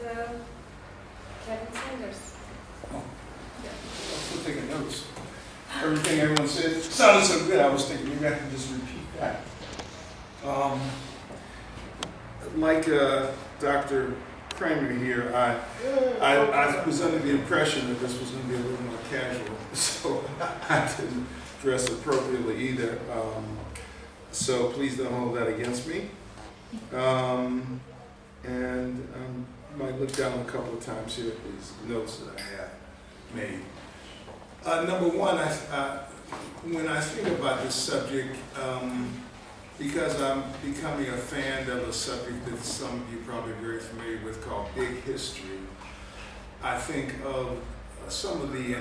Kevin Sanders. Oh, yeah. I'm still taking notes. Everything everyone said sounded so good, I was thinking maybe I can just repeat that. Like Dr. Kramer here, I was under the impression that this was going to be a little more casual, so I didn't dress appropriately either. So please don't hold that against me. And you might look down a couple of times here at these notes that I have made. Number one, when I think about this subject, because I'm becoming a fan of a subject that some of you probably are very familiar with called big history, I think of some of the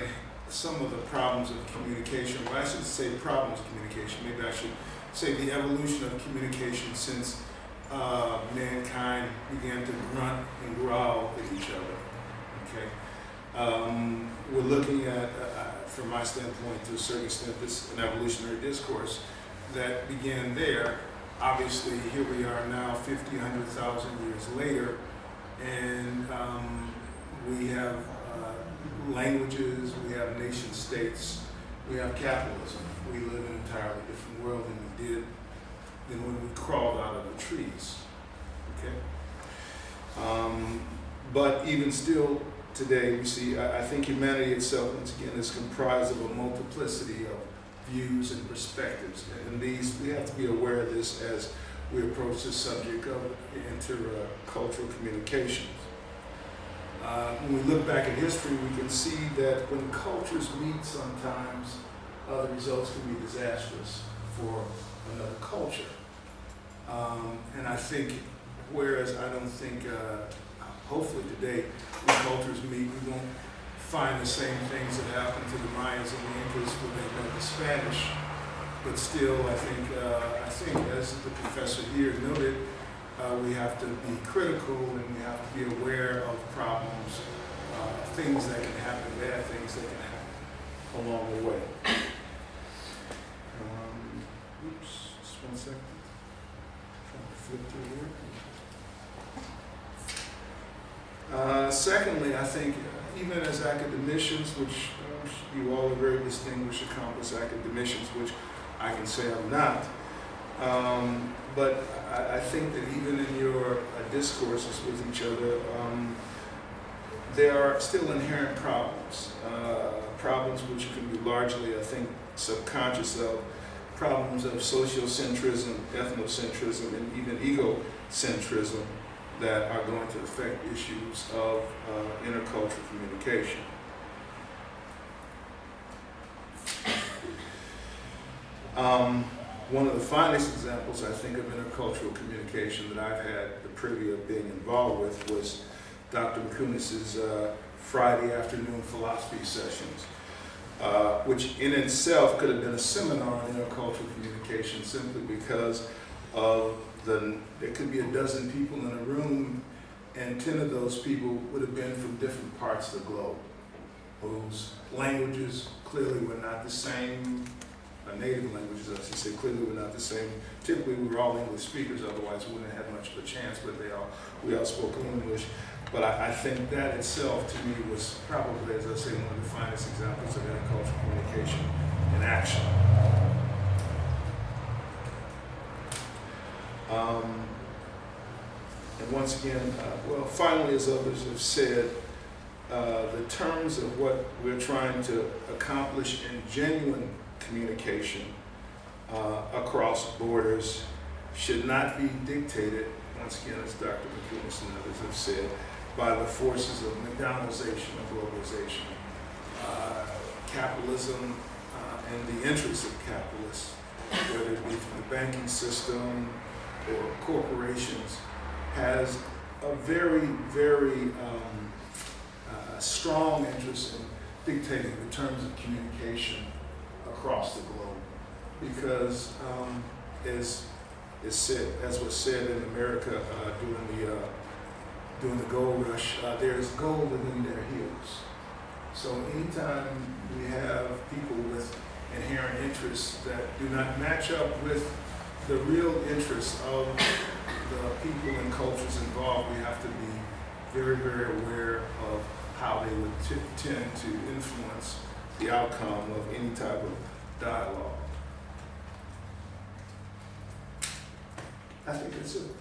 problems of communication. Well, I should say problems of communication. Maybe I should say the evolution of communication since mankind began to grunt and growl at each other. Okay, we're looking at, from my standpoint, to a certain extent, an evolutionary discourse that began there. Obviously, here we are now, 50, 100,000 years later, and we have languages, we have nation states, we have capitalism. We live in an entirely different world than we did than when we crawled out of the trees. Okay. But even still today, we see, I think humanity itself, once again, is comprised of a multiplicity of views and perspectives. And these, we have to be aware of this as we approach the subject of intercultural communications. When we look back at history, we can see that when cultures meet sometimes, the results can be disastrous for another culture. And I think, whereas I don't think, hopefully today, when cultures meet, we won't find the same things that happened to the Mayans and the Incas when they met the Spanish. But still, I think as the professor here noted, we have to be critical and we have to be aware of problems, things that can happen, bad things that can happen along the way. Oops, just 1 second. Trying to flip through here. Secondly, I think even as academicians, which you all are very distinguished, accomplished academicians, which I can say I'm not, but I think that even in your discourses with each other, there are still inherent problems, problems which can be largely, I think, subconscious of, problems of sociocentrism, ethnocentrism, and even egocentrism that are going to affect issues of intercultural communication. One of the finest examples, I think, of intercultural communication that I've had the privilege of being involved with was Dr. Kunis's Friday afternoon philosophy sessions, which in itself could have been a seminar on intercultural communication simply because of there could be a dozen people in a room, and 10 of those people would have been from different parts of the globe, whose languages clearly were not the same. Native languages, I should say, clearly were not the same. Typically, we were all English speakers, otherwise we wouldn't have had much of a chance, but we all spoke English. But I think that itself, to me, was probably, as I say, one of the finest examples of intercultural communication in action. And once again, well, finally, as others have said, the terms of what we're trying to accomplish in genuine communication across borders should not be dictated, once again, as Dr. McCunis and others have said, by the forces of McDonaldization or globalization, capitalism, and the interests of capitalists, whether it be from the banking system or corporations, has a very, very strong interest in dictating the terms of communication across the globe, because as was said in America during the gold rush, there's gold within their heels. So anytime we have people with inherent interests that do not match up with the real interests of the people and cultures involved, we have to be very, very aware of how they would tend to influence the outcome of any type of dialogue. I think that's it.